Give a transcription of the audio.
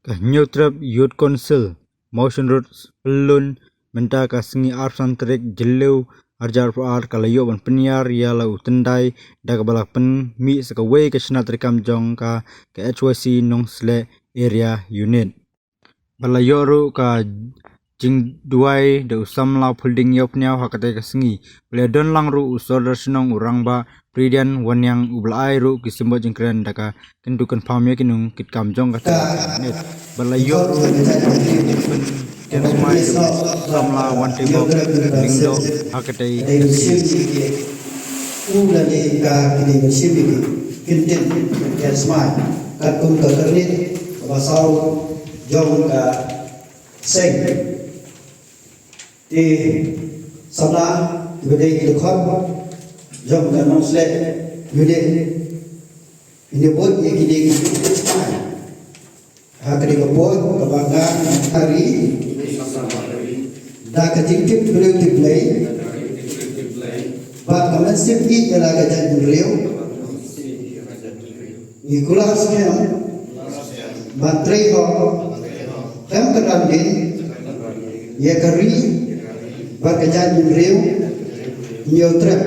Nyutrap Youth Council Motion Road Pelun Menta Kasengi Arsan Trek Jeleu Arjar Ar Kalayo Ban Penyar Yala Utendai Dagabalak Pen Mi Sakawe Kesnat Rekam Jong ka HYC Nong Sle Area Unit Balayoru ka Jing Duai de Usam Lau Pulding Yop Nyau Hakate Kasengi Beledon Langru Usor Sinong Urangba Pridian Wanyang Ublai Ru Kisimbo Jengkren Daka Kendukan Pamya Kinung Kitkam Jong Kata Net Balayoru Kensmai Samla Wantebo Lingdo Hakate Ulani ka kini bersibiki kintin Kensmai Katung Kekernit Basau Jong ka Seng Di Samla Gede Ilkhon Jom ka Nong Sle Gede Ini pun yang kini Kensmai Hakari kapot kabanggan hari dah kejingkip beliau diplay bat kamen sipki ialah gajah beliau ikulah sekian baterai ho tem kerandin ya kari bat gajah beliau nyotrap